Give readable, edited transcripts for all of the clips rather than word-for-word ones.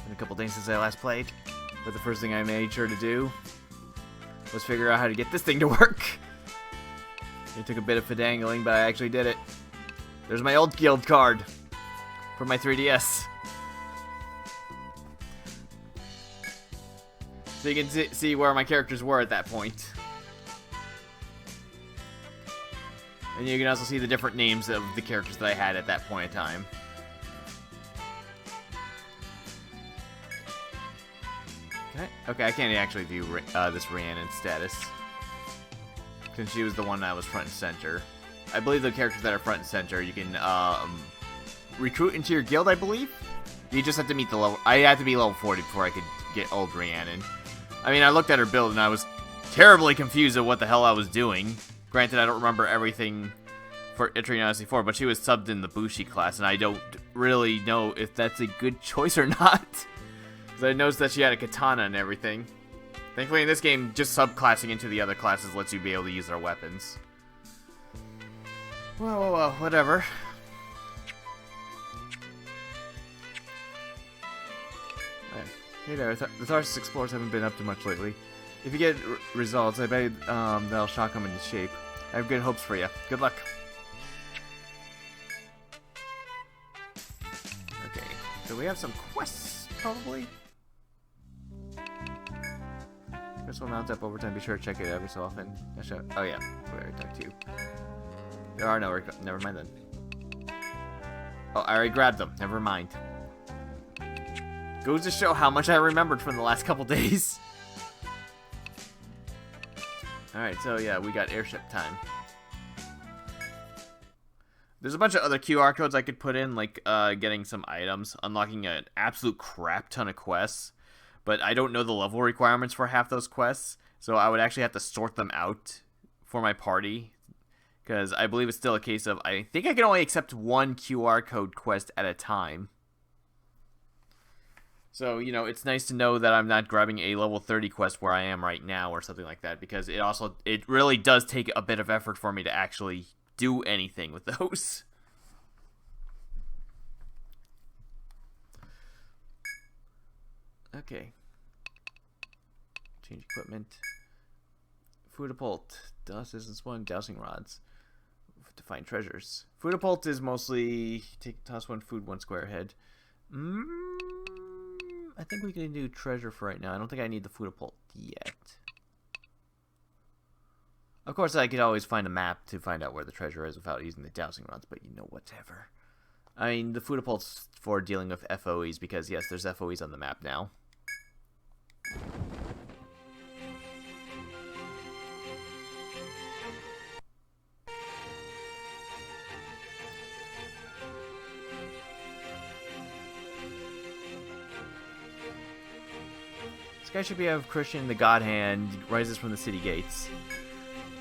Been a couple days since I last played, but the first thing I made sure to do was figure out how to get this thing to work. It took a bit of finagling, but I actually did it. There's my old guild card for my 3DS. So you can see where my characters were at that point. And you can also see the different names of the characters that I had at that point in time. Okay, I can't actually view this Rhiannon's status, since she was the one that was front and center. I believe the characters that are front and center, you can recruit into your guild, I believe? You just have to meet the level... I had to be level 40 before I could get old Rhiannon. I mean, I looked at her build and I was terribly confused at what the hell I was doing. Granted, I don't remember everything for Etrian Odyssey 4, but she was subbed in the Bushi class, and I don't really know if that's a good choice or not. Because I noticed that she had a katana and everything. Thankfully, in this game, just subclassing into the other classes lets you be able to use their weapons. Well, whatever. Hey there, the Tharsis Explorers haven't been up to much lately. If you get results, I bet that'll shock them into shape. I have good hopes for you. Good luck. Okay, so we have some quests, probably? This will mount up over time. Be sure to check it every so often. Oh yeah, we already talked to you. There are no... Never mind then. Oh, I already grabbed them. Never mind. Goes to show how much I remembered from the last couple days. Alright, so yeah, we got airship time. There's a bunch of other QR codes I could put in, like getting some items, unlocking an absolute crap ton of quests. But I don't know the level requirements for half those quests, so I would actually have to sort them out for my party. Because I believe it's still a case of, I think I can only accept one QR code quest at a time. So, you know, it's nice to know that I'm not grabbing a level 30 quest where I am right now or something like that, because it really does take a bit of effort for me to actually do anything with those. Okay. Change equipment. Foodapult. Dust is one. Dowsing rods. To find treasures. Foodapult is mostly toss one food, one square ahead. I think we can do treasure for right now. I don't think I need the Foodapult yet. Of course, I could always find a map to find out where the treasure is without using the dowsing rods, but you know, whatever. I mean, the Foodapult's for dealing with FOEs, because yes, there's FOEs on the map now. Skyship of Christian, the God Hand, rises from the city gates.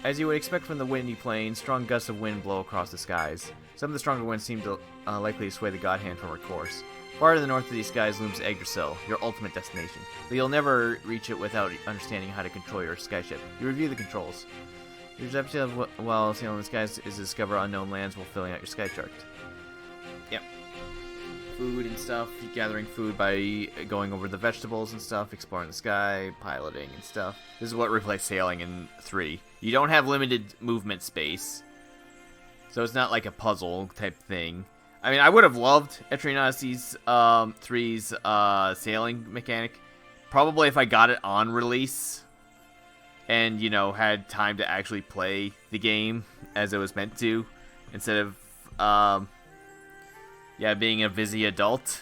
As you would expect from the windy plain, strong gusts of wind blow across the skies. Some of the stronger winds seem to likely to sway the God Hand from her course. Far to the north of these skies looms Yggdrasil, your ultimate destination, but you'll never reach it without understanding how to control your skyship. You review the controls. Your objective while sailing the skies is to discover unknown lands while filling out your sky chart. Yep. Food and stuff, gathering food by going over the vegetables and stuff, exploring the sky, piloting and stuff. This is what replaced sailing in 3. You don't have limited movement space, so it's not like a puzzle type thing. I mean, I would have loved Etrian Odyssey's 3's sailing mechanic, probably if I got it on release, and, you know, had time to actually play the game as it was meant to, instead of, yeah, being a busy adult.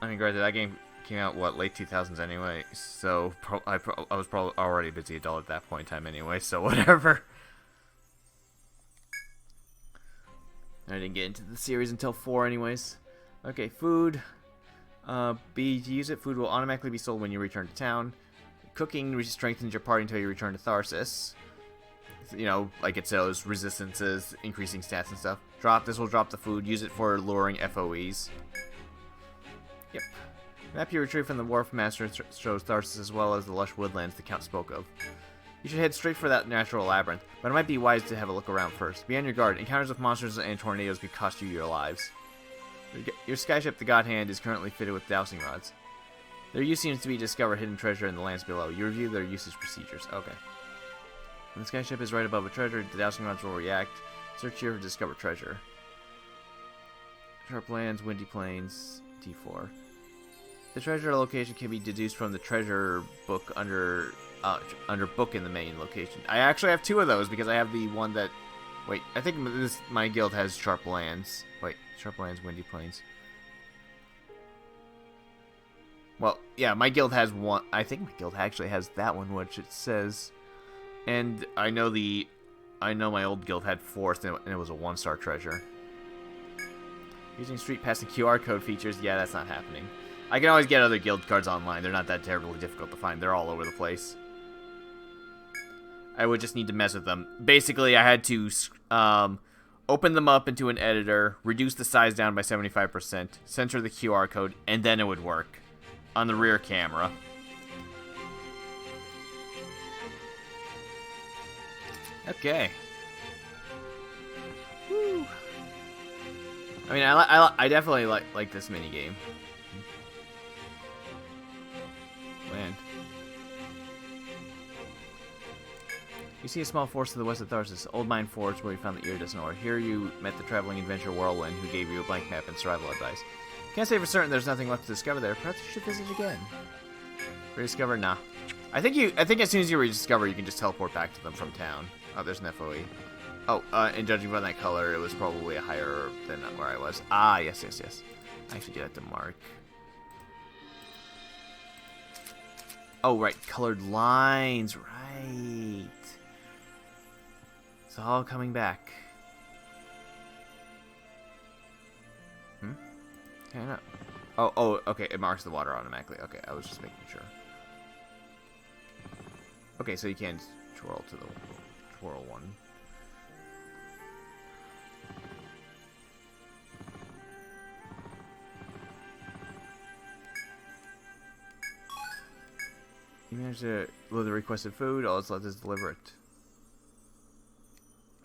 I mean, granted, that game came out, what, late 2000s anyway, so I was probably already a busy adult at that point in time anyway, so whatever. I didn't get into the series until 4 anyways. Okay, food. B, to use it, food will automatically be sold when you return to town. Cooking strengthens your party until you return to Tharsis. You know, like it shows resistances, increasing stats and stuff. This will drop the food. Use it for luring FOEs. Yep. Map you retrieve from the Wharf Master shows Tharsis as well as the lush woodlands the Count spoke of. You should head straight for that natural labyrinth, but it might be wise to have a look around first. Be on your guard. Encounters with monsters and tornadoes could cost you your lives. Your skyship, the God Hand, is currently fitted with dowsing rods. Their use seems to be discover hidden treasure in the lands below. You review their usage procedures. Okay. When the skyship is right above a treasure, the dowsing rods will react. Search here to discover treasure. Sharp lands, windy plains, D4. The treasure location can be deduced from the treasure book under book in the main location. I actually have 2 of those because I have the one that... Wait, I think my guild has sharp lands. Wait, sharp lands, windy plains. Well, yeah, my guild has one. I think my guild actually has that one, which it says. And I know my old guild had 4th, and it was a 1-star treasure. Using street passing QR code features, yeah, that's not happening. I can always get other guild cards online. They're not that terribly difficult to find. They're all over the place. I would just need to mess with them. Basically, I had to open them up into an editor, reduce the size down by 75%, censor the QR code, and then it would work on the rear camera. Okay. Woo. I mean, I definitely like this minigame. Land. You see a small forest to the west of Tharsis, old mine forge where you found the iridescent ore. Here you met the traveling adventurer Whirlwind, who gave you a blank map and survival advice. Can't say for certain there's nothing left to discover there. Perhaps you should visit again. Rediscover? Nah. I think as soon as you rediscover, you can just teleport back to them from town. Oh, there's an FOE. Oh, and judging by that color, it was probably higher than where I was. Ah, yes. I actually do have to mark. Oh, right. Colored lines. Right. It's all coming back. Okay, no. Oh, okay. It marks the water automatically. Okay, I was just making sure. Okay, so you can twirl to the twirl one. You managed to deliver the requested food. Oh, let's let this deliver it.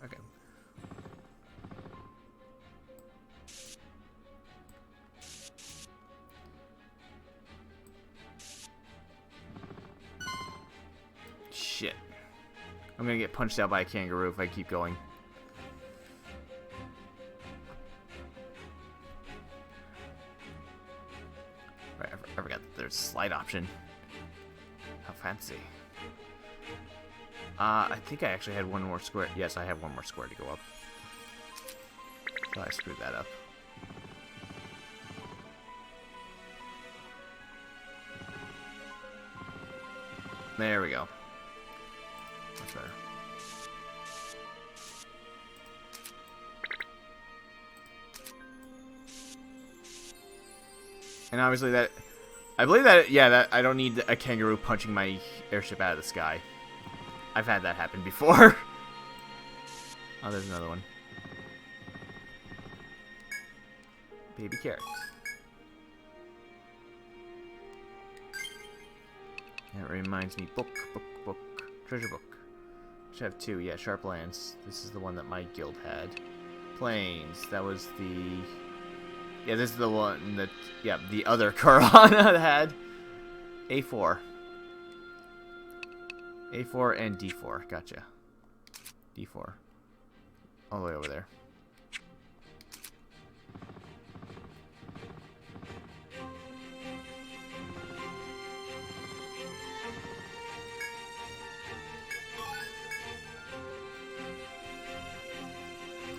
Okay. Shit. I'm gonna get punched out by a kangaroo if I keep going. Right, I forgot that there's a slide option. How fancy. I think I actually had one more square. Yes, I have one more square to go up. Oh, I screwed that up. There we go. Much better. And obviously that... I believe that, yeah, that I don't need a kangaroo punching my airship out of the sky. I've had that happen before. Oh, there's another one. Baby carrot. That reminds me, book. Treasure book. Should have 2, yeah, Sharp Lands. This is the one that my guild had. Plains, that was the... Yeah, this is the one that, yeah, the other Karana had. A4. A4 and D4, gotcha. D4. All the way over there.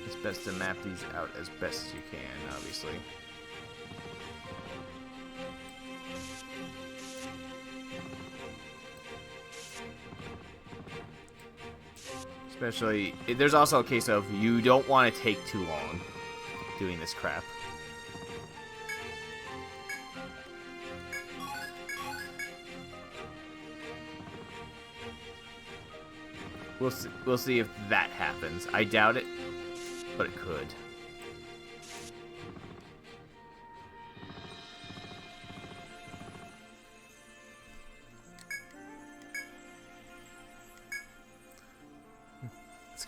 It's best to map these out as best as you can, obviously. Especially, there's also a case of you don't want to take too long doing this crap. We'll see if that happens. I doubt it, but it could.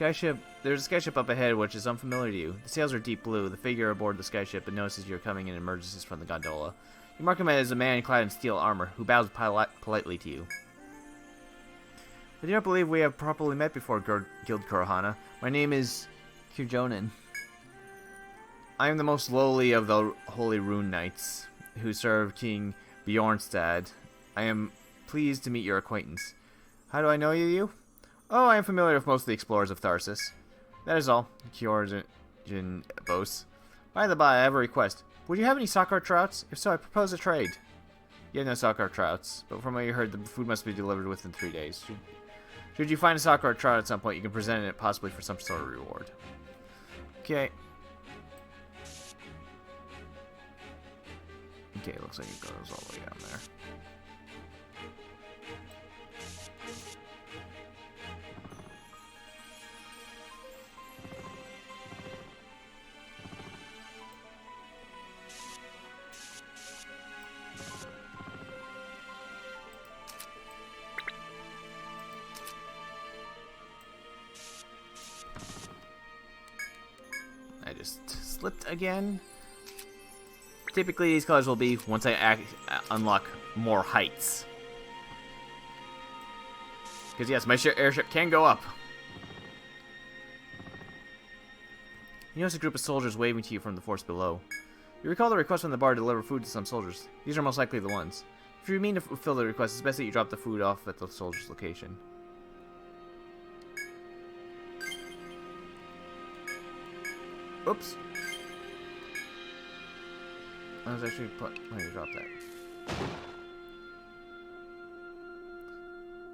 There's a skyship up ahead which is unfamiliar to you. The sails are deep blue. The figure aboard the skyship notices you're coming and emerges from the gondola. You mark him as a man clad in steel armor, who bows politely to you. I do not believe we have properly met before, Guild Kurohana. My name is Kirjonen. I am the most lowly of the Holy Rune Knights, who serve King Bjornstad. I am pleased to meet your acquaintance. How do I know you? Oh, I am familiar with most of the explorers of Tharsis. That is all, Kirjonen boasts. By the by, I have a request. Would you have any Sakar trouts? If so, I propose a trade. You have no Sakar trouts, but from what you heard, the food must be delivered within 3 days. Should you find a Sakar trout at some point, you can present it possibly for some sort of reward. Okay. Okay, looks like it goes all the way down there. I just slipped again. Typically, these colors will be once I unlock more heights. Because yes, my airship can go up. You notice a group of soldiers waving to you from the force below. You recall the request from the bar to deliver food to some soldiers. These are most likely the ones. If you mean to fulfill the request, it's best that you drop the food off at the soldier's location. Oops. I was actually let me drop that.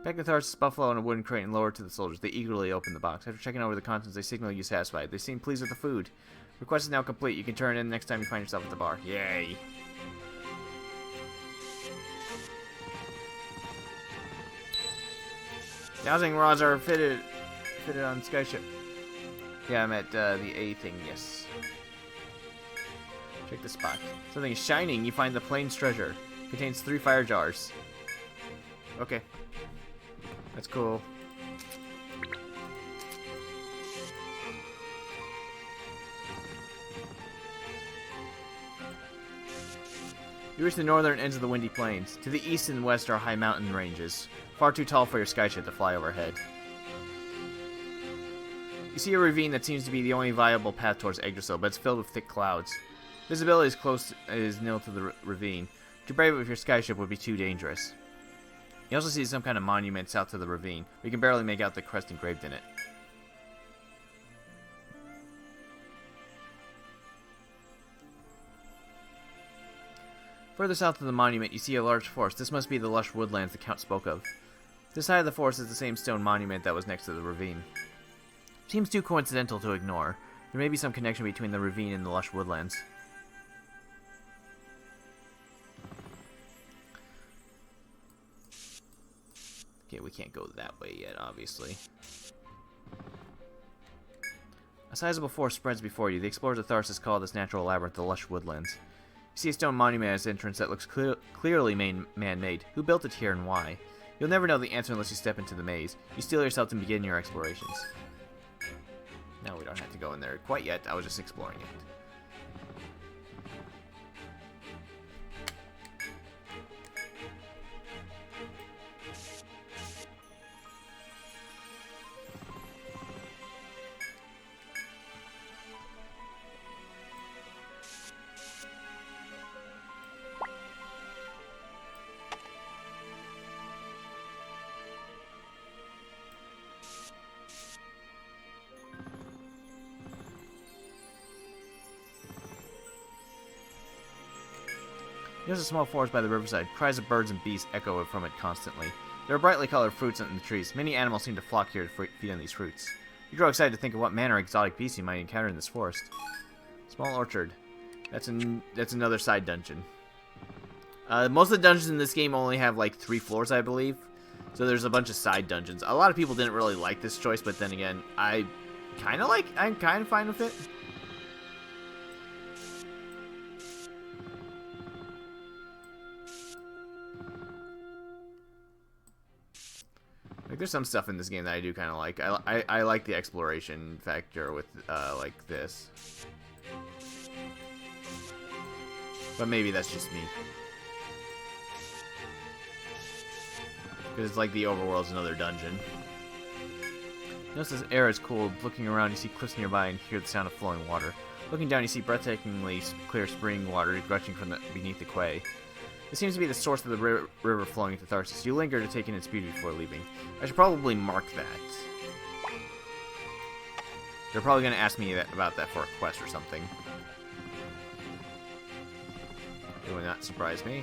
Pack the Tharsis buffalo in a wooden crate and lower it to the soldiers. They eagerly open the box. After checking over the contents, they signal you satisfied. They seem pleased with the food. Request is now complete. You can turn it in next time you find yourself at the bar. Yay! Dowsing rods are fitted on Skyship. Yeah, I'm at the A thing, yes. Check the spot. Something is shining. You find the plane's treasure. Contains 3 fire jars. Okay. That's cool. You reach the northern ends of the windy plains. To the east and west are high mountain ranges, far too tall for your skyship to fly overhead. You see a ravine that seems to be the only viable path towards Yggdrasil, but it's filled with thick clouds. Visibility is nil to the ravine. To brave it with your skyship would be too dangerous. You also see some kind of monument south to the ravine, but you can barely make out the crest engraved in it. Further south of the monument, you see a large forest. This must be the lush woodlands the Count spoke of. This side of the forest is the same stone monument that was next to the ravine. Seems too coincidental to ignore. There may be some connection between the ravine and the lush woodlands. Okay, we can't go that way yet, obviously. A sizable forest spreads before you. The explorers of Tharsis call this natural labyrinth the lush woodlands. You see a stone monument at its entrance that looks clearly man-made. Who built it here and why? You'll never know the answer unless you step into the maze. You steel yourself to begin your explorations. No, we don't have to go in there quite yet. I was just exploring it. There's a small forest by the riverside. Cries of birds and beasts echo from it constantly. There are brightly colored fruits in the trees. Many animals seem to flock here to feed on these fruits. You grow excited to think of what manner of exotic beasts you might encounter in this forest. Small orchard. That's another side dungeon. Most of the dungeons in this game only have like 3 floors, I believe. So there's a bunch of side dungeons. A lot of people didn't really like this choice, but then again, I'm kind of fine with it. Like, there's some stuff in this game that I do kind of like. I like the exploration factor with, like, this. But maybe that's just me. Because it's like the overworld's another dungeon. Notice this air is cold. Looking around, you see cliffs nearby and hear the sound of flowing water. Looking down, you see breathtakingly clear spring water gushing from beneath the quay. It seems to be the source of the river flowing into Tharsis. You linger to take in its beauty before leaving. I should probably mark that. They're probably going to ask me about that for a quest or something. It would not surprise me.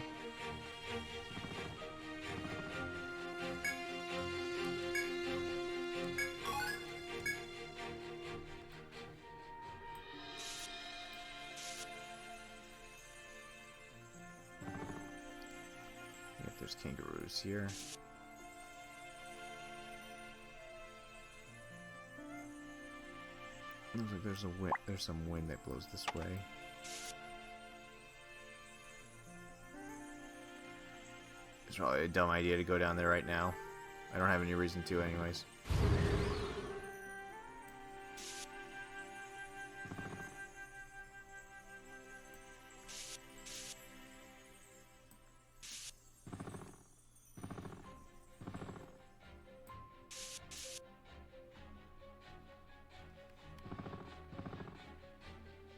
There's kangaroos here. Looks like there's some wind that blows this way. It's probably a dumb idea to go down there right now. I don't have any reason to anyways.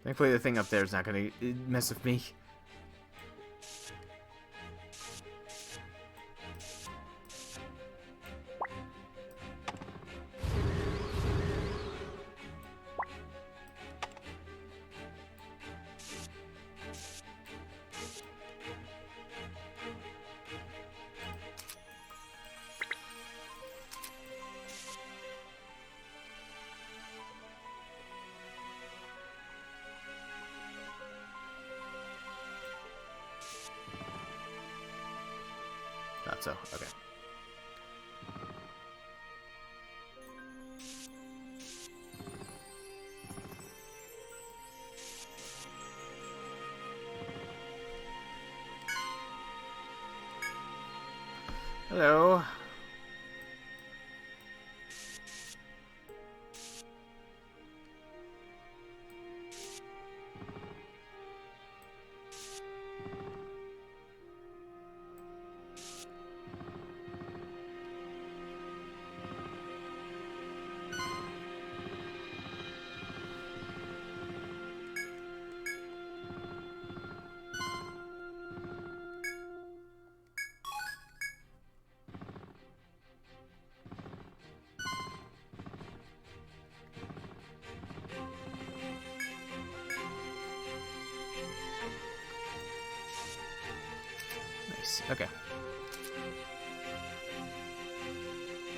Thankfully, the thing up there is not going to mess with me. Not so. Okay. Hello. Okay.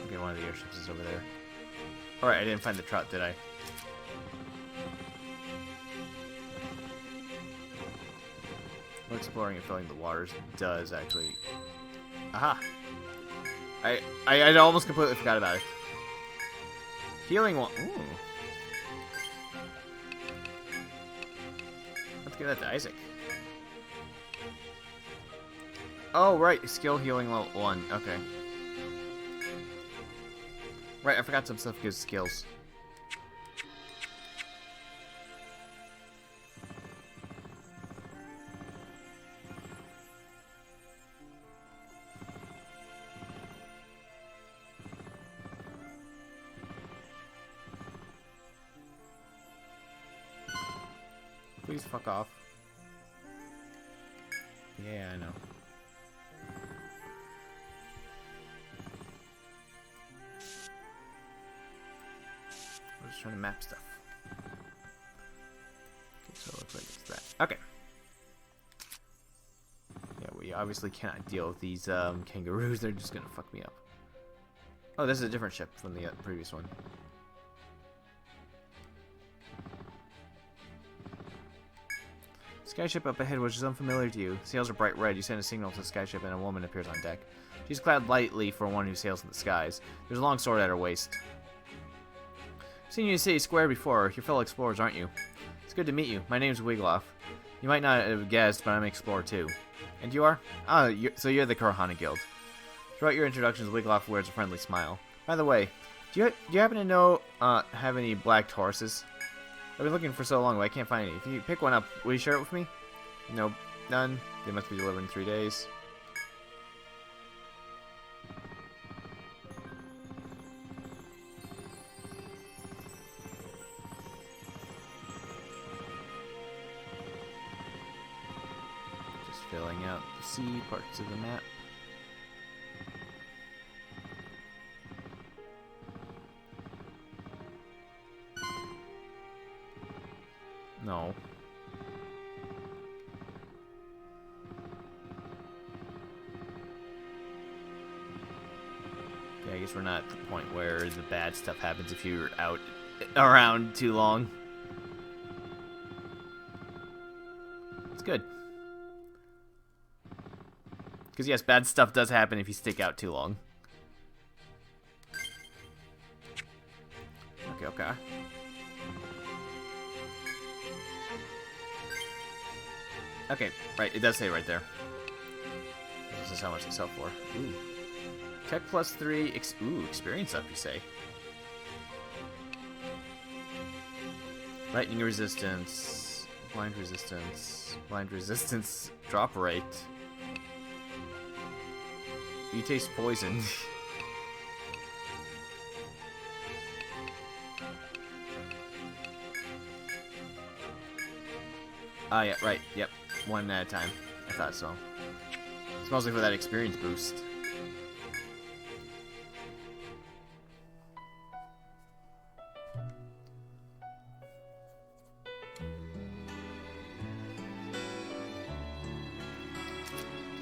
Okay, one of the airships is over there. Alright, I didn't find the trout, did I? Well, exploring and filling the waters does actually... Aha! I almost completely forgot about it. Healing one... Ooh. Let's give that to Isaac. Oh, right. Skill healing level 1. Okay. Right, I forgot some stuff gives skills. Please fuck off. Yeah, I know. I'm just trying to map stuff. Okay, so it looks like it's that. Okay. Yeah, we obviously cannot deal with these kangaroos. They're just gonna fuck me up. Oh, this is a different ship from the previous one. Skyship up ahead, which is unfamiliar to you. Sails are bright red. You send a signal to the skyship and a woman appears on deck. She's clad lightly for one who sails in the skies. There's a long sword at her waist. Seen you in City Square before. You're fellow explorers, aren't you? It's good to meet you. My name's Wiggloff. You might not have guessed, but I'm an explorer too. And you are? Ah, so you're the Kurhana Guild. Throughout your introductions, Wiggloff wears a friendly smile. By the way, do you happen to know have any black horses? I've been looking for so long, but I can't find any. If you pick one up, will you share it with me? Nope, none. They must be delivered in 3 days. Just filling out the C parts of the map. No. Okay, I guess we're not at the point where the bad stuff happens if you're out around too long. It's good. Because yes, bad stuff does happen if you stick out too long. Okay, okay. Okay, right, it does say right there. This is how much they sell for. Ooh. Tech plus 3, experience up, you say. Lightning resistance, blind resistance, drop rate. You taste poison. Ah, yeah, right, yep. One at a time. I thought so. It's mostly for that experience boost.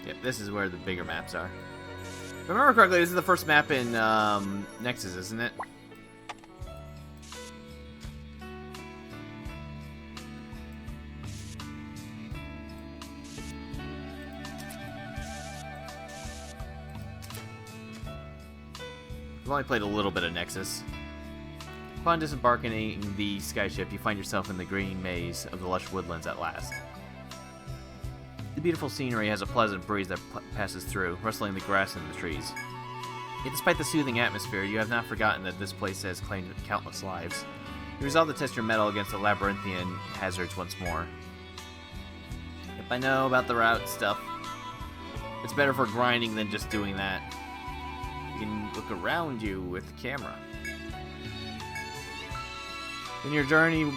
Yep, this is where the bigger maps are. If I remember correctly, this is the first map in Nexus, isn't it? I've only played a little bit of Nexus. Upon disembarking the skyship, you find yourself in the green maze of the lush woodlands at last. The beautiful scenery has a pleasant breeze that passes through, rustling the grass and the trees. Yet despite the soothing atmosphere, you have not forgotten that this place has claimed countless lives. You resolve to test your mettle against the labyrinthian hazards once more. If I know about the route stuff, it's better for grinding than just doing that. You can look around you with the camera. Then your journey,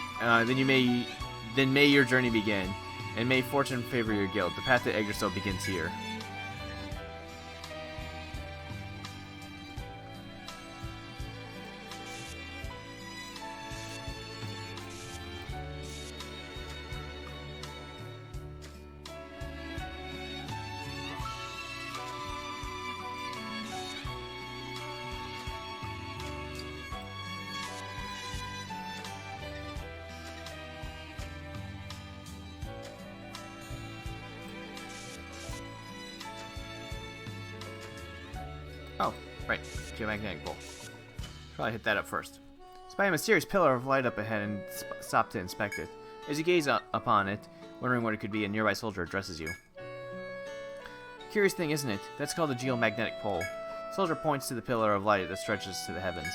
may your journey begin, and may fortune favor your guild. The path to Yggdrasil begins here. Oh, right. Geomagnetic bolt. Probably hit that up first. Spy a mysterious pillar of light up ahead and stop to inspect it. As you gaze upon it, wondering what it could be, a nearby soldier addresses you. Curious thing, isn't it? That's called a geomagnetic pole. The soldier points to the pillar of light that stretches to the heavens.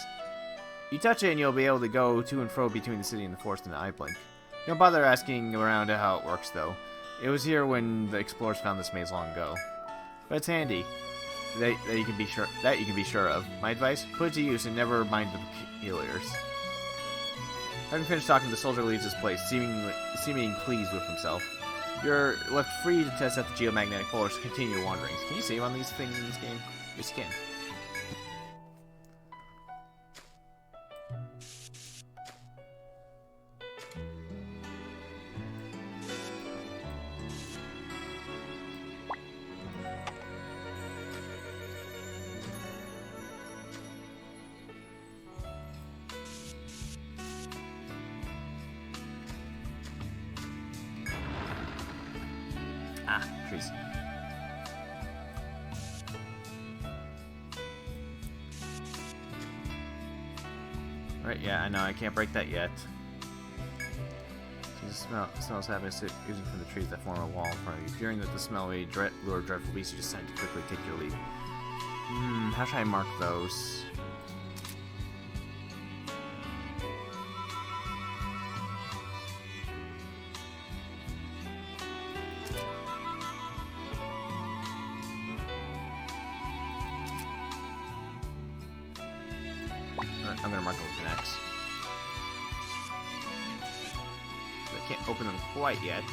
You touch it and you'll be able to go to and fro between the city and the forest in an eye blink. Don't bother asking around how it works, though. It was here when the explorers found this maze long ago. But it's handy. That you can be sure of. My advice: put it to use and never mind the peculiars. Having finished talking, the soldier leaves his place, seeming pleased with himself. You're left free to test out the geomagnetic pole or continue your wanderings. Can you save on these things in this game? Yes, you can. Ah, trees. Right, yeah, I know, I can't break that yet. So the smells happening oozing from the trees that form a wall in front of you. Fearing that the smell may lure dreadful beasts, you decide to quickly take your leave. How should I mark those? I'm gonna mark them with an X. So I can't open them quite yet.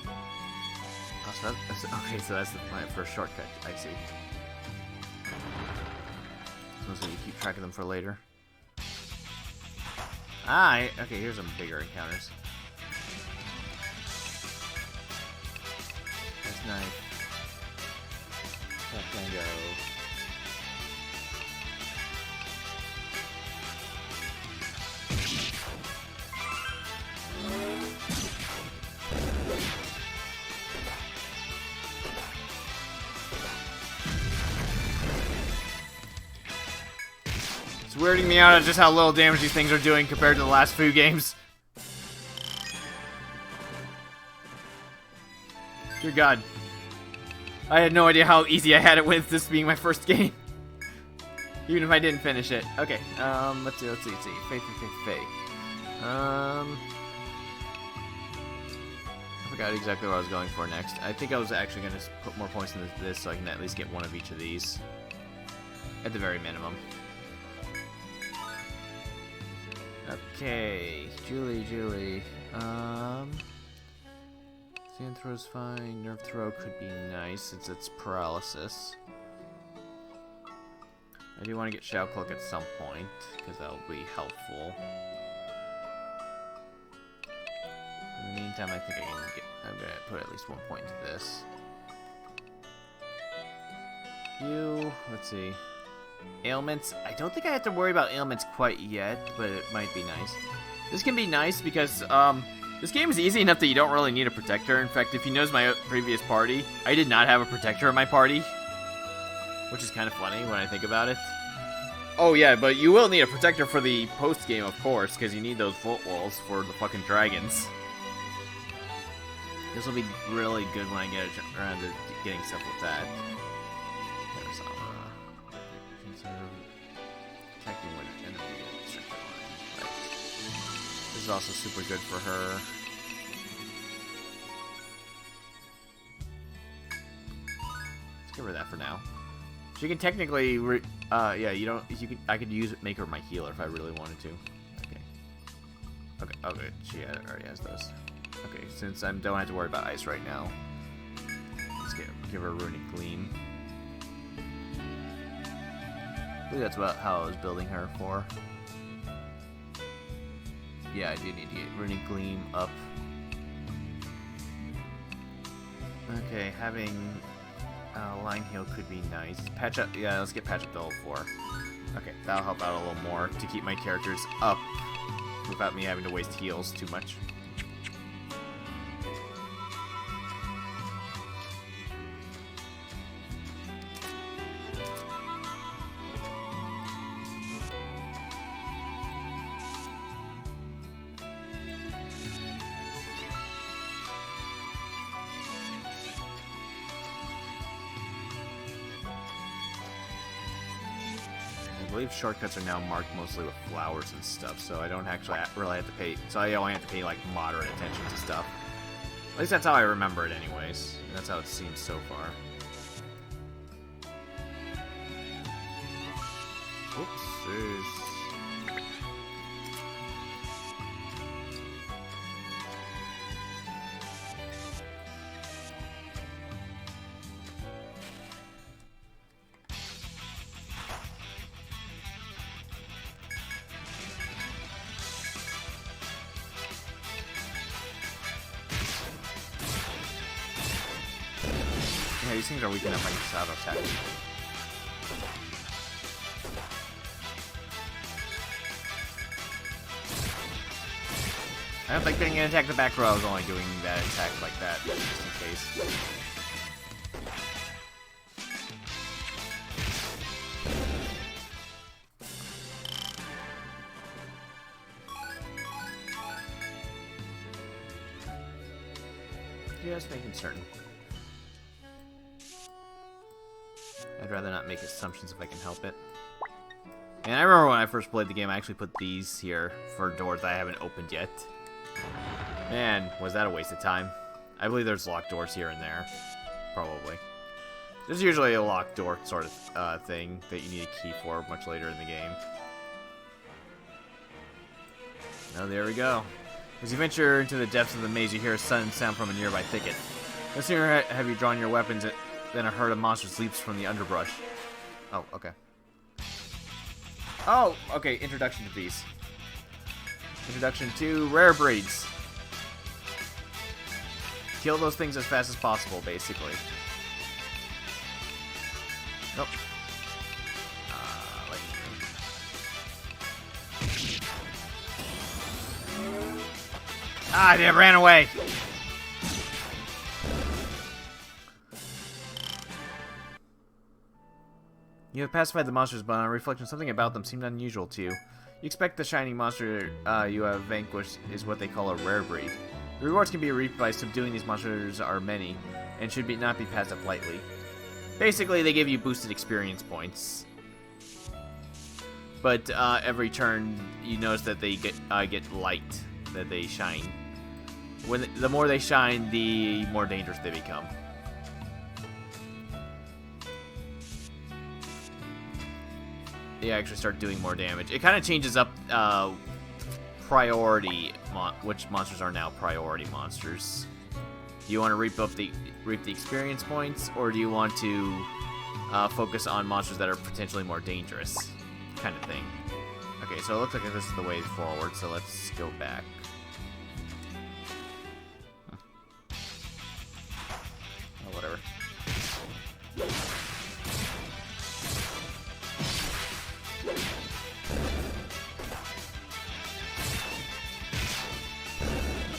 Oh, so that's okay, so that's my first shortcut. I see. So you keep track of them for later. Okay, here's some bigger encounters. That's nice. That can go. It's weirding me out at just how little damage these things are doing compared to the last few games. Dear God. I had no idea how easy I had it with this being my first game. Even if I didn't finish it. Okay, let's see. Faith. I forgot exactly what I was going for next. I think I was actually going to put more points into this so I can at least get one of each of these. At the very minimum. Okay, Julie. Sand throw's fine. Nerve throw could be nice since it's paralysis. I do want to get Shao Cloak at some point because that'll be helpful. In the meantime, I think I'm gonna put at least 1 point into this. Let's see. Ailments. I don't think I have to worry about ailments quite yet, but it might be nice. This can be nice because, this game is easy enough that you don't really need a protector. In fact, if you notice my previous party, I did not have a protector in my party. Which is kind of funny when I think about it. Oh yeah, but you will need a protector for the post-game, of course, because you need those vault walls for the fucking dragons. This will be really good when I get around to getting stuff with that. There's protecting with enemy restricted line. Right. This is also super good for her. Let's give her that for now. She can technically, yeah, you don't. I could make her my healer if I really wanted to. Okay. She already has those. Okay, since I don't have to worry about ice right now, let's give her Runic Gleam. I believe that's about how I was building her for. Yeah, I do need to get Runic Gleam up. Okay, having line heal could be nice. Patch up, yeah, let's get patch up to level 4. Okay, that'll help out a little more to keep my characters up without me having to waste heals too much. I believe shortcuts are now marked mostly with flowers and stuff, so I don't actually really have to pay. So I only have to pay like moderate attention to stuff. At least that's how I remember it, anyways. That's how it seems so far. Oopsies. Yeah, these things are weak enough I can just auto attack. I don't think getting an attack the back row, I was only doing that attack like that, just in case. Just making certain. I'd rather not make assumptions if I can help it. And I remember when I first played the game, I actually put these here for doors that I haven't opened yet. Man, was that a waste of time. I believe there's locked doors here and there. Probably. There's usually a locked door sort of thing that you need a key for much later in the game. Oh, there we go. As you venture into the depths of the maze, you hear a sudden sound from a nearby thicket. No sooner have you drawn your weapons than a herd of monsters leaps from the underbrush. Oh, okay. Oh, okay, introduction to these. Introduction to rare breeds. Kill those things as fast as possible, basically. Nope. Ah, they ran away! You have pacified the monsters, but on reflection, something about them seemed unusual to you. You expect the shining monster you have vanquished is what they call a rare breed. The rewards can be reaped by subduing these monsters are many, and should not be passed up lightly. Basically, they give you boosted experience points. But every turn, you notice that they get light, that they shine. The more they shine, the more dangerous they become. They actually start doing more damage. It kind of changes up priority, which monsters are now priority monsters. Do you want to reap the experience points, or do you want to focus on monsters that are potentially more dangerous, kind of thing? Okay, so it looks like this is the way forward. So let's go back. Oh, whatever.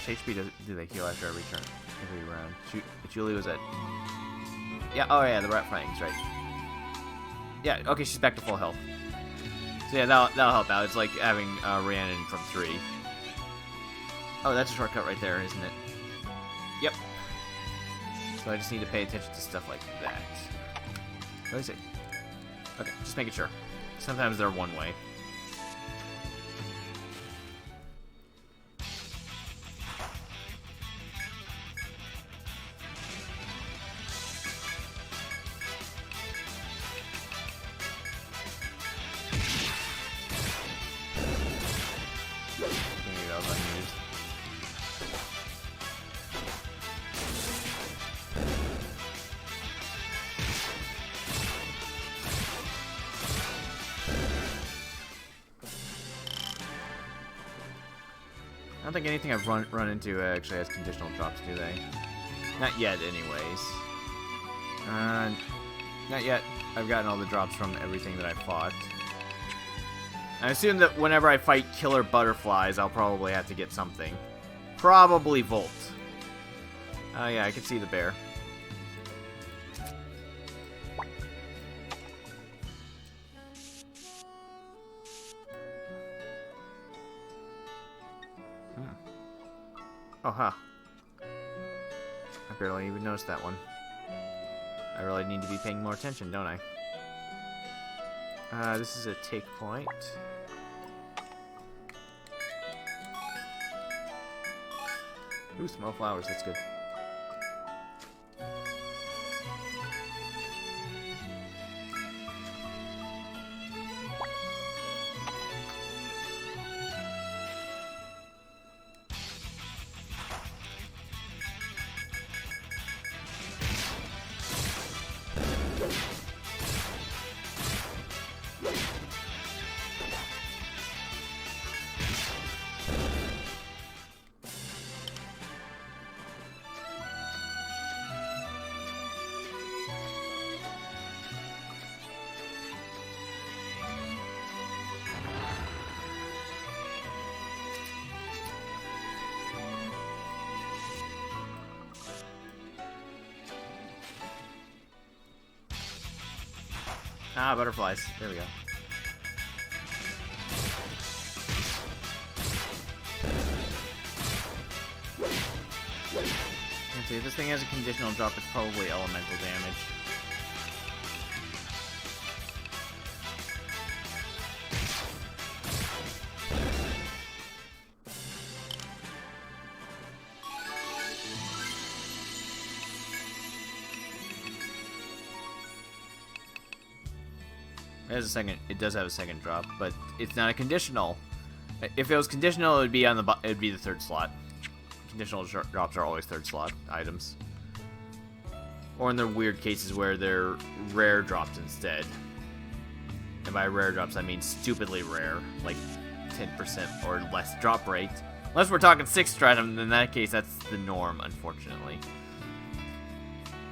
HP do they heal after every turn? Every round. Julie was at... Yeah, oh yeah, the rat fangs, right. Yeah, okay, she's back to full health. So yeah, that'll help out. It's like having Rhiannon from 3. Oh, that's a shortcut right there, isn't it? Yep. So I just need to pay attention to stuff like that. What is it? Okay, just making sure. Sometimes they're one way. I don't think anything I've run into actually has conditional drops, do they? Not yet, anyways. Not yet. I've gotten all the drops from everything that I fought. I assume that whenever I fight killer butterflies, I'll probably have to get something. Probably Volt. Oh yeah, I can see the bear. Oh, huh. I barely even noticed that one. I really need to be paying more attention, don't I? This is a take point. Ooh, small flowers, that's good. Ah, butterflies. There we go. Let's see, if this thing has a conditional drop, it's probably elemental damage. It has a second. It does have a second drop, but it's not a conditional. If it was conditional, it would be on the it would be the third slot. Conditional drops are always third slot items. Or in the weird cases where they're rare drops instead. And by rare drops, I mean stupidly rare, like 10% or less drop rate. Unless we're talking 6 stratum, in that case, that's the norm, unfortunately.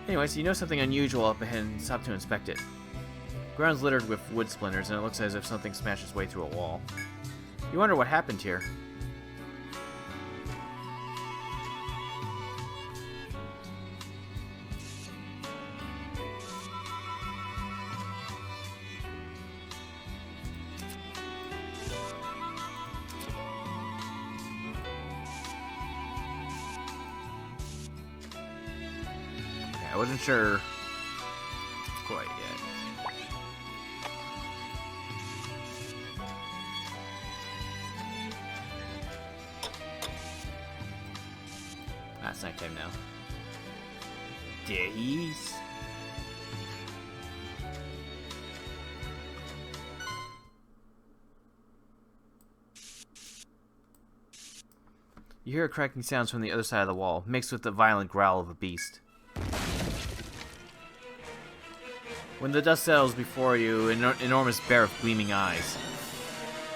Anyways, you know something unusual up ahead and stop to inspect it. Ground's littered with wood splinters, and it looks as if something smashed its way through a wall. You wonder what happened here. I wasn't sure quite yet. It's nighttime now. Days. You hear cracking sounds from the other side of the wall, mixed with the violent growl of a beast. When the dust settles before you, an enormous bear with gleaming eyes.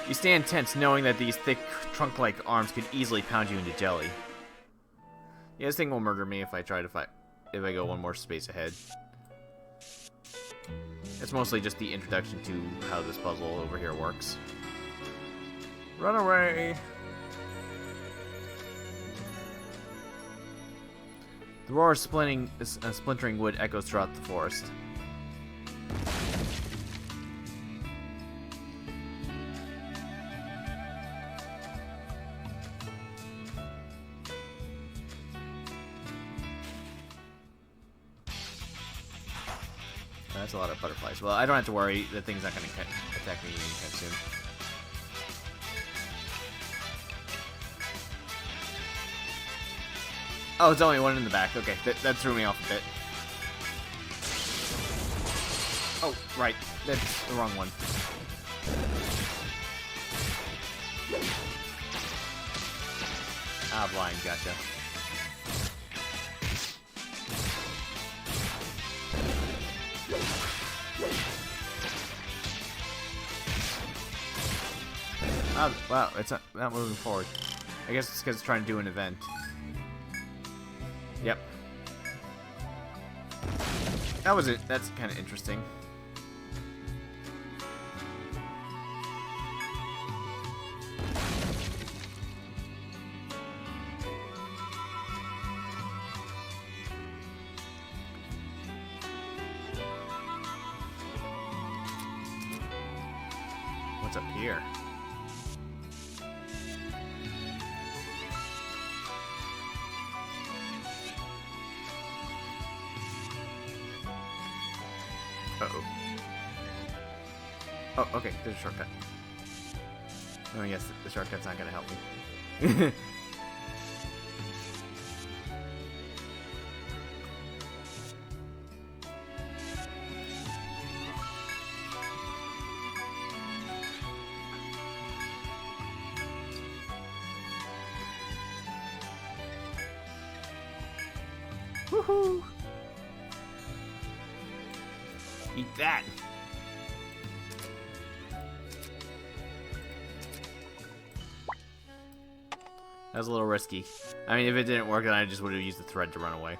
You stand tense, knowing that these thick, trunk-like arms could easily pound you into jelly. Yeah, this thing will murder me if I try to fight. If I go one more space ahead. It's mostly just the introduction to how this puzzle over here works. Run away! The roar of splintering wood echoes throughout the forest. That's a lot of butterflies. Well, I don't have to worry. The thing's not going to attack me anytime soon. Oh, it's only one in the back. Okay, that threw me off a bit. Oh, right. That's the wrong one. Ah, blind. Gotcha. Oh, wow, it's not moving forward. I guess it's because it's trying to do an event. Yep. That was it. That's kind of interesting. What's up here? Uh-oh. Oh, okay, there's a shortcut. Oh, yes, the shortcut's not gonna help me. Woohoo! Eat that! That was a little risky. I mean, if it didn't work, then I just would have used the thread to run away.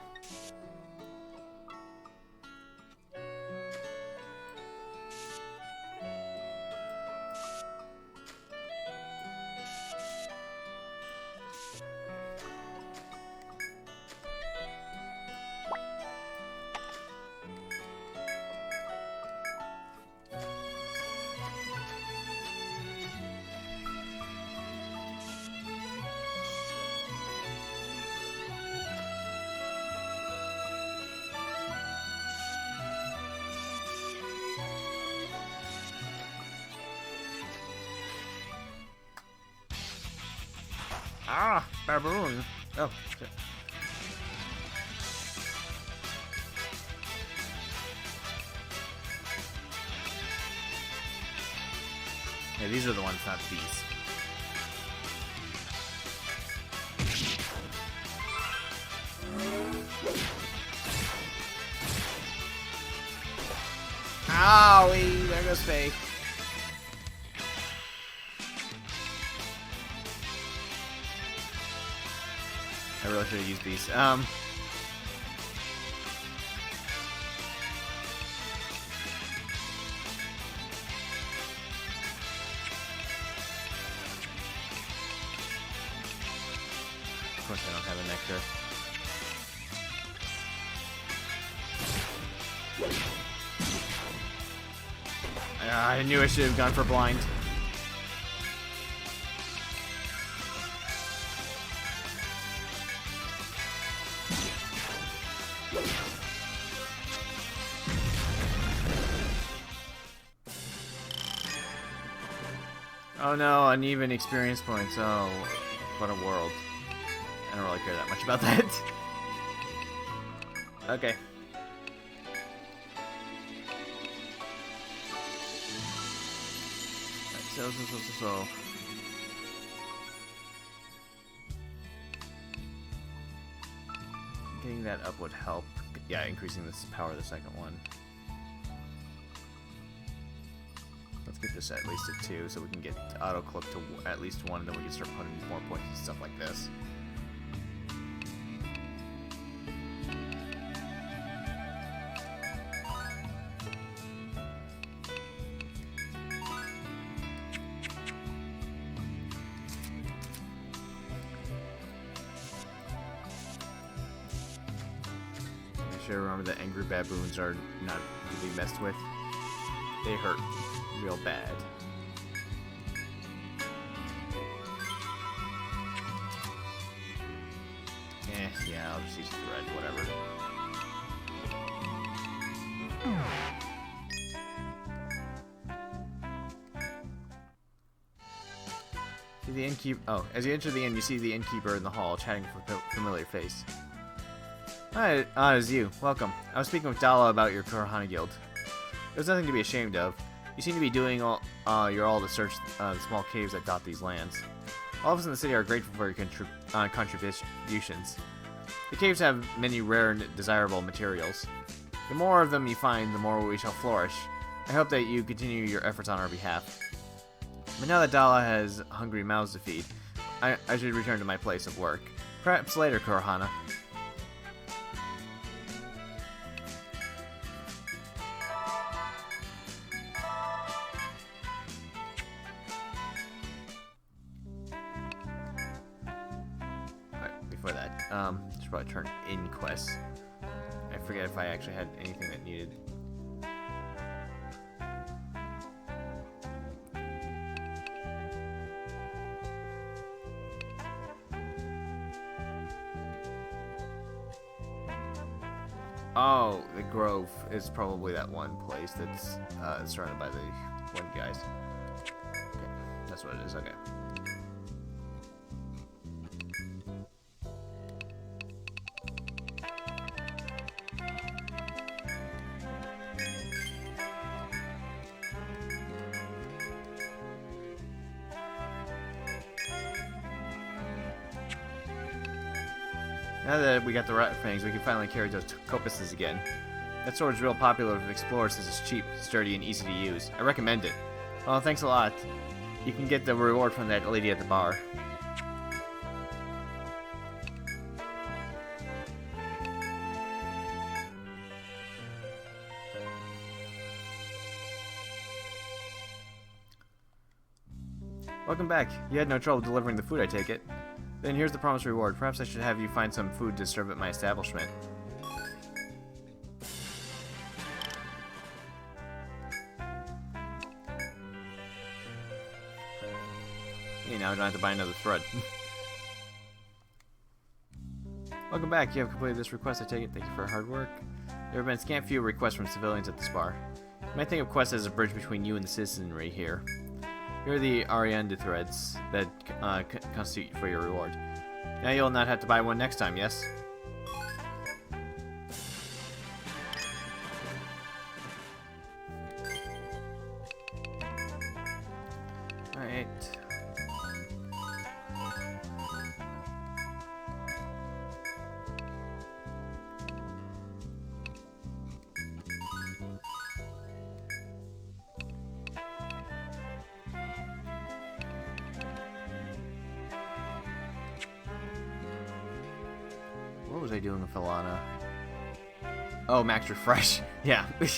Ah, baboon. Oh, shit. Yeah, these are the ones, not these. Oh, there goes Faye. I really should have used these. Of course I don't have a nectar. I knew I should have gone for blind. Oh no, uneven experience points. Oh, what a world. I don't really care that much about that. Okay. Alright, so. Getting that up would help. Yeah, increasing this power of the second one. Let's get this at least at 2, so we can get auto-click to at least 1, and then we can start putting more points and stuff like this. I should remember that angry baboons are not to be messed with. They hurt real bad. Yeah, I'll just use thread, whatever. See the innkeeper. Oh, as you enter the inn, you see the innkeeper in the hall, chatting with a familiar face. Hi, it's you. Welcome. I was speaking with Dala about your Kurahana guild. There's nothing to be ashamed of. You seem to be doing your all to search the small caves that dot these lands. All of us in the city are grateful for your contributions. The caves have many rare and desirable materials. The more of them you find, the more we shall flourish. I hope that you continue your efforts on our behalf. But now that Dala has hungry mouths to feed, I should return to my place of work. Perhaps later, Kurahana. Before that, should probably turn in quests. I forget if I actually had anything that needed. Oh, the Grove is probably that one place that's surrounded by the one guys. Okay, that's what it is. Okay. Now that we got the rat fangs, we can finally carry those copuses again. That sword's real popular with explorers since it's cheap, sturdy, and easy to use. I recommend it. Oh, thanks a lot. You can get the reward from that lady at the bar. Welcome back. You had no trouble delivering the food, I take it. Then here's the promised reward. Perhaps I should have you find some food to serve at my establishment. Hey, now I don't have to buy another thread. Welcome back. You have completed this request, I take it. Thank you for your hard work. There have been scant few requests from civilians at this bar. You might think of quests as a bridge between you and the citizenry here. Here are the Arianda threads that constitute for your reward. Now you'll not have to buy one next time, yes? Alright. What was I doing with Alana? Oh, max refresh. Yeah. Got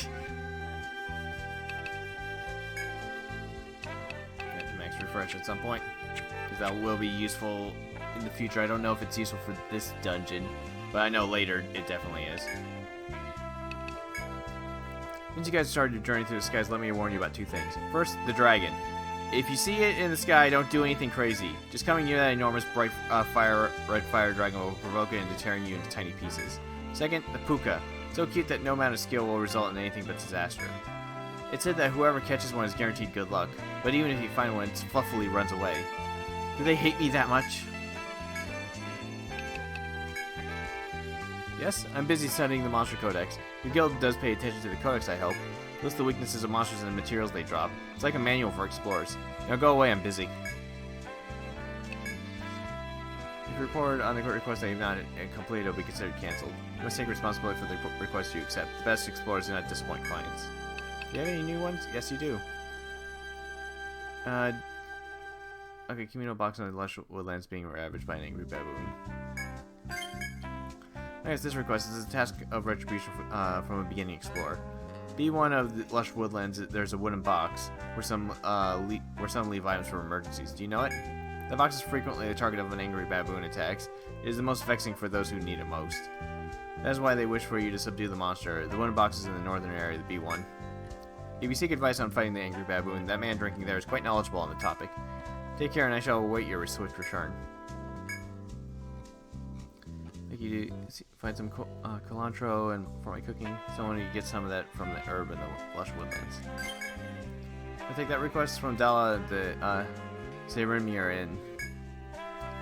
to max refresh at some point, because that will be useful in the future. I don't know if it's useful for this dungeon, but I know later it definitely is. Once you guys started your journey through the skies, let me warn you about two things. First, the dragon. If you see it in the sky, don't do anything crazy. Just coming near that enormous bright red fire dragon will provoke it into tearing you into tiny pieces. Second, the puka. So cute that no amount of skill will result in anything but disaster. It's said that whoever catches one is guaranteed good luck, but even if you find one, it fluffily runs away. Do they hate me that much? Yes, I'm busy studying the Monster Codex. Your guild does pay attention to the Codex, I hope. List the weaknesses of monsters and the materials they drop. It's like a manual for explorers. Now go away, I'm busy. If you report on the request that you've not completed, it will be considered cancelled. You must take responsibility for the request you accept. The best explorers do not disappoint clients. Do you have any new ones? Yes, you do. Okay, communal box on the Lush Woodlands being ravaged by an angry baboon. I guess this request is a task of retribution from a beginning explorer. B1 of the Lush Woodlands, there's a wooden box where some leave items for emergencies. Do you know it? The box is frequently the target of an angry baboon attacks. It is the most vexing for those who need it most. That is why they wish for you to subdue the monster. The wooden box is in the northern area of the B1. If you seek advice on fighting the angry baboon, that man drinking there is quite knowledgeable on the topic. Take care, and I shall await your swift return. Like you find some cilantro and for my cooking. Someone who gets some of that from the herb in the Lush Woodlands. I take that request from Dala the Serimir Inn.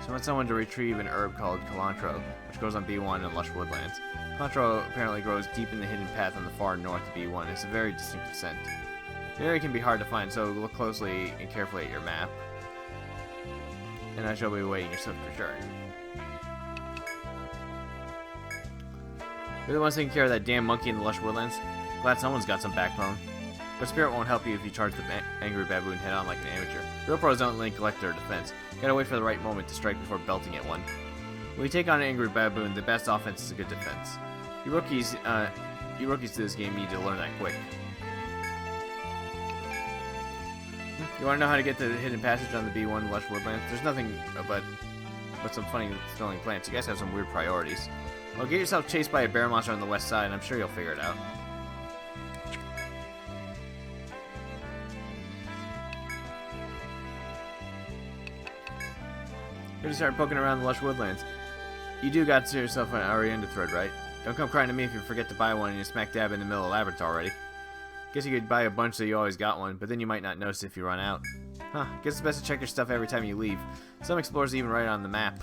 She wants someone to retrieve an herb called cilantro, which grows on B1 in Lush Woodlands. Cilantro apparently grows deep in the hidden path on the far north of B1. It's a very distinctive scent. The area can be hard to find, so look closely and carefully at your map. And I shall be awaiting your swift return. You're the ones taking care of that damn monkey in the Lush Woodlands? Glad someone's got some backbone. But spirit won't help you if you charge the angry baboon head on like an amateur. Real pros don't neglect their defense. Gotta wait for the right moment to strike before belting at one. When you take on an angry baboon, the best offense is a good defense. You rookies to this game need to learn that quick. You want to know how to get to the hidden passage on the B1 Lush Woodlands? There's nothing but some funny smelling plants. You guys have some weird priorities. Well, get yourself chased by a bear monster on the west side, and I'm sure you'll figure it out. Here to start poking around the Lush Woodlands. You do got yourself an Arienda thread, right? Don't come crying to me if you forget to buy one and you're smack dab in the middle of labyrinth already. Guess you could buy a bunch so you always got one, but then you might not notice if you run out. Huh, guess it's best to check your stuff every time you leave. Some explorers even write it on the map.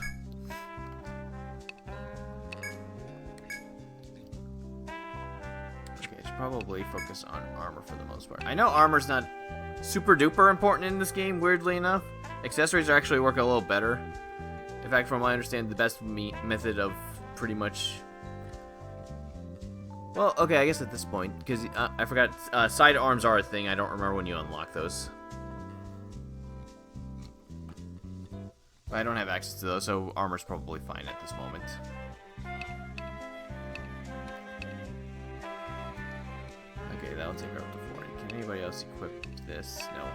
Okay, I should probably focus on armor for the most part. I know armor's not super duper important in this game, weirdly enough. Accessories are actually work a little better. In fact, from what I understand, the best method of pretty much... Well, okay, I guess at this point, because I forgot, side arms are a thing. I don't remember when you unlock those. I don't have access to those, so armor's probably fine at this moment. Okay, that'll take her up to 40. Can anybody else equip this? No.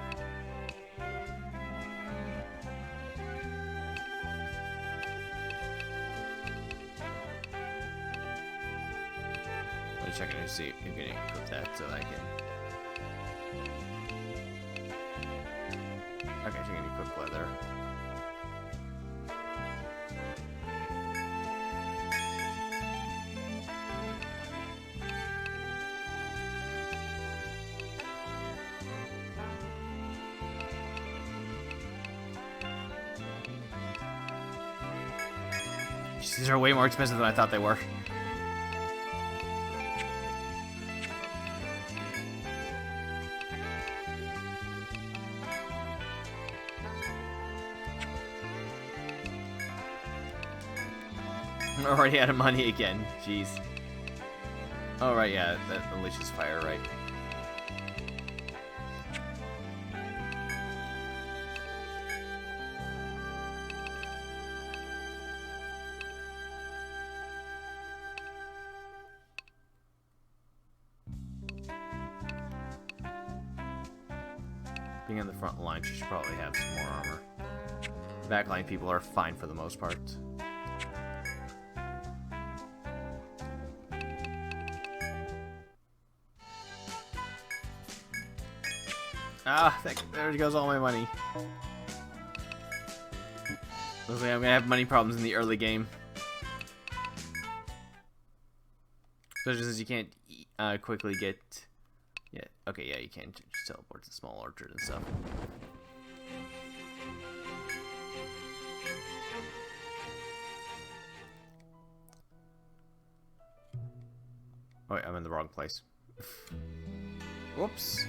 Checking to see if you can equip that so I can. Okay, so you can equip leather. These are way more expensive than I thought they were. I'm already out of money again. Jeez. Oh, right, yeah, that unleashes fire, right? Being on the front line, she should probably have some more armor. Backline people are fine for the most part. Ah, there goes all my money. Looks like I'm gonna have money problems in the early game. Especially since you can't quickly get... Yeah, okay, yeah, you can just teleport to small orchard and stuff. Oh, wait, I'm in the wrong place. Whoops.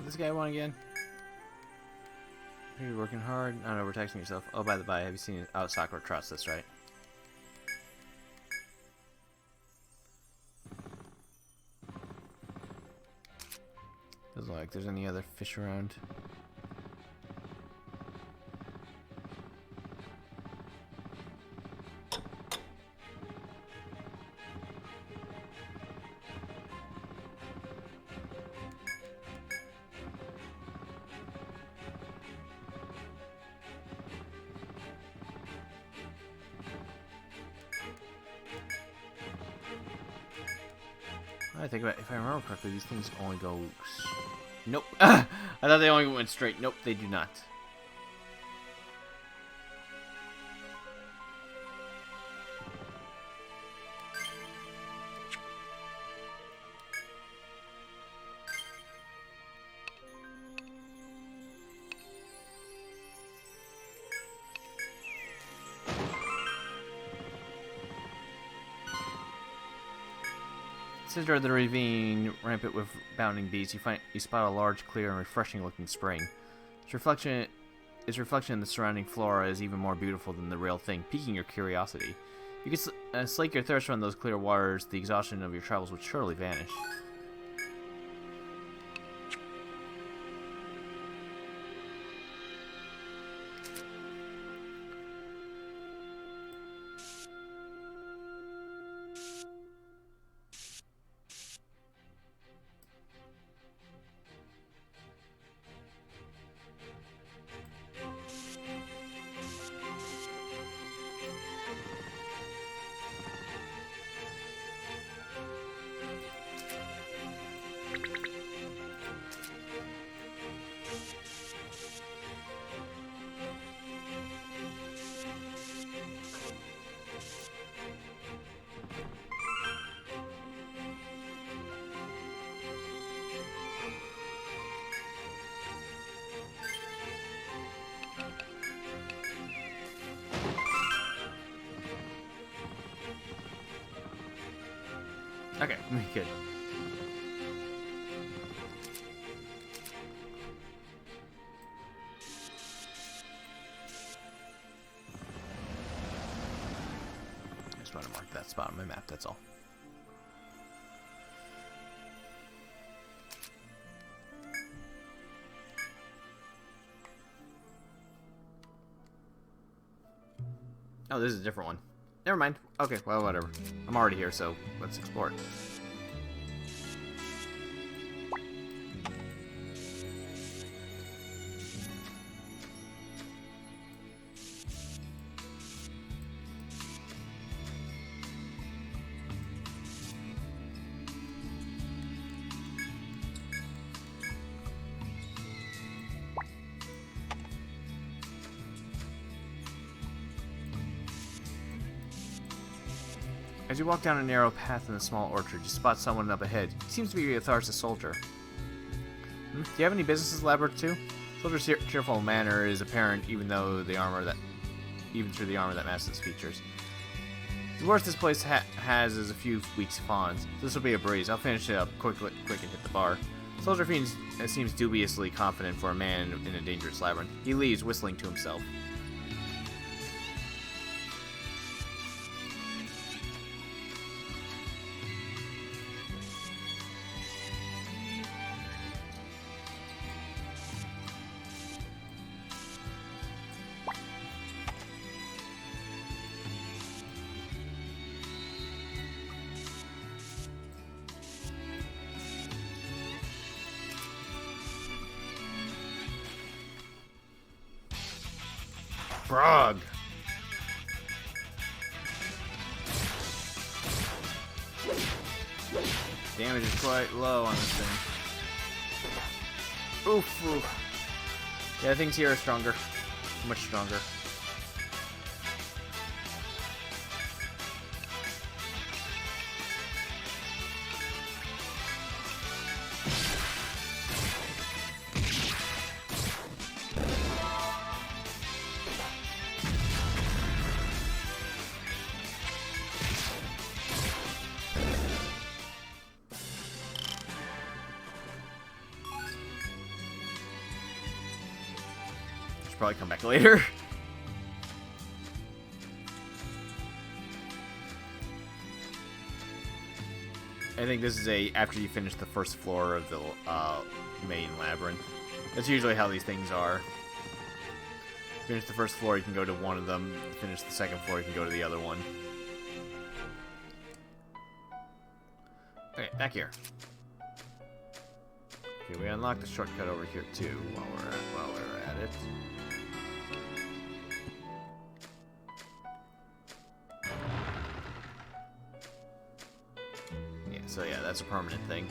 This guy won again. Are you working hard? I don't know, we're texting yourself. Oh, by the by, have you seen out Sakura Trust this, right? Doesn't look like there's any other fish around. I think about it, if I remember correctly, these things only go... Nope. I thought they only went straight. Nope, they do not. Center of the ravine, rampant with bounding bees, you spot a large, clear, and refreshing-looking spring. Its reflection in the surrounding flora is even more beautiful than the real thing, piquing your curiosity. If you could slake your thirst from those clear waters, the exhaustion of your travels would surely vanish. Okay, good. I just want to mark that spot on my map, that's all. Oh, this is a different one. Never mind. Okay, well, whatever. I'm already here, so let's explore it. As you walk down a narrow path in a small orchard, you spot someone up ahead. He seems to be a Tharsis soldier. Do you have any business in Labyrinth 2? Soldier's cheerful manner is apparent even through the armor that masks its features. The worst this place has is a few weak fawns. This will be a breeze. I'll finish it up quick and hit the bar. Soldier seems dubiously confident for a man in a dangerous labyrinth. He leaves, whistling to himself. Frog! Damage is quite low on this thing. Oof. Yeah, things here are stronger. Much stronger. Probably come back later. I think this is after you finish the first floor of the main labyrinth. That's usually how these things are. Finish the first floor, you can go to one of them. Finish the second floor, you can go to the other one. Okay, back here. Okay, we unlocked the shortcut over here too while we're at it. So yeah, that's a permanent thing.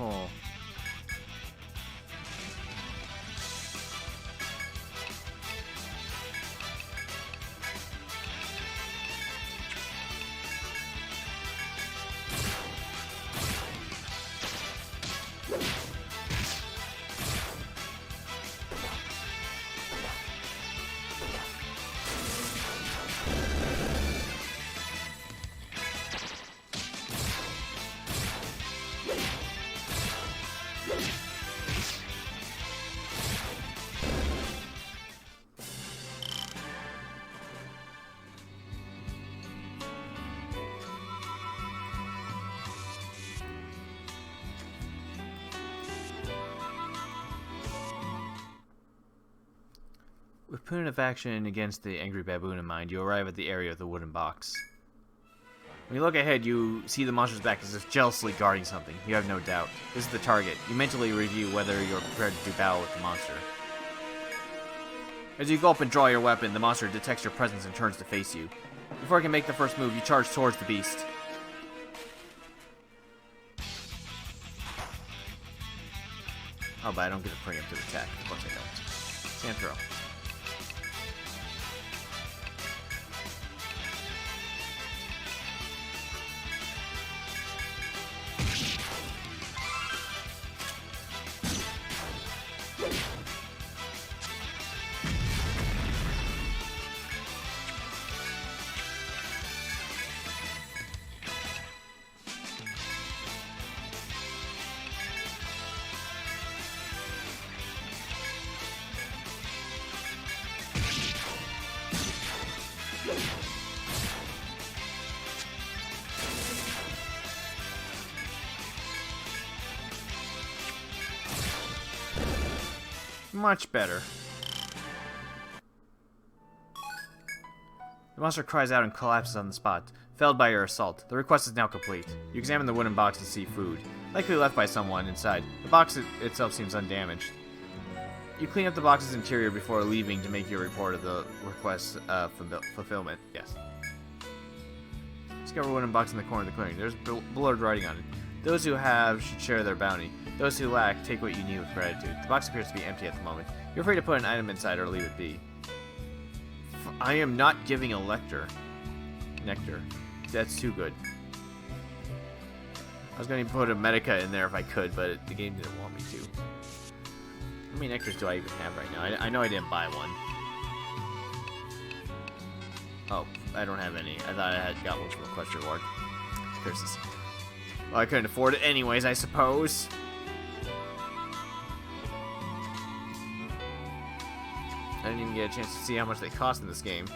Oh. With punitive action against the angry baboon in mind, you arrive at the area of the wooden box. When you look ahead, you see the monster's back as if jealously guarding something. You have no doubt. This is the target. You mentally review whether you're prepared to do battle with the monster. As you gulp and draw your weapon, the monster detects your presence and turns to face you. Before it can make the first move, you charge towards the beast. Oh, but I don't get a preemptive attack. Of course I don't. Sand throw. Much better. The monster cries out and collapses on the spot, felled by your assault. The request is now complete. You examine the wooden box to see food, likely left by someone inside. The box itself seems undamaged. You clean up the box's interior before leaving to make your report of the request's fulfillment. Yes. Discover a wooden box in the corner of the clearing. There's blurred writing on it. Those who have should share their bounty. Those who lack, take what you need with gratitude. The box appears to be empty at the moment. You're free to put an item inside or leave it be. I am not giving a nectar. That's too good. I was going to put a medica in there if I could, but the game didn't want me to. How many nectars do I even have right now? I know I didn't buy one. Oh, I don't have any. I thought I had got one from a quest reward. Curses. Well, I couldn't afford it anyways, I suppose. I didn't even get a chance to see how much they cost in this game.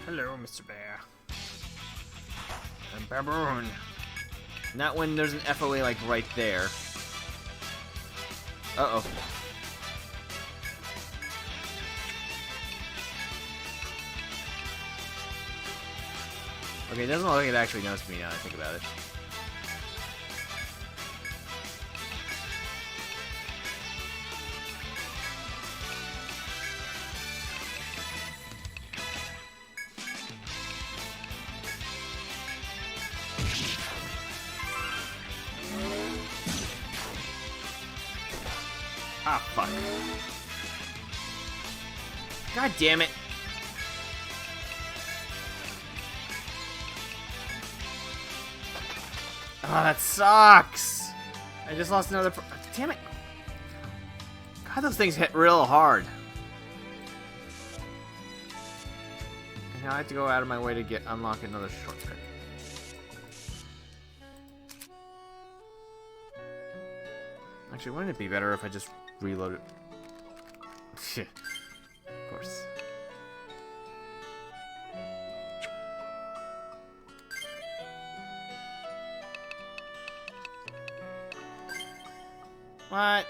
Hello, Mr. Bear. I'm Baboon. Not when there's an FOA like right there. Uh-oh. Okay, it doesn't look like it actually noticed me now that I think about it. Ah, fuck. God damn it. Oh, that sucks. I just lost another... Damn it. God, those things hit real hard. And now I have to go out of my way to unlock another shortcut. Actually, wouldn't it be better if I just reload it? Of course. What?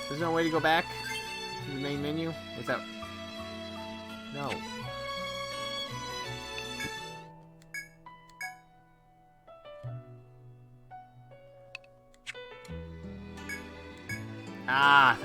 There's no way to go back to the main menu without... No. Ah,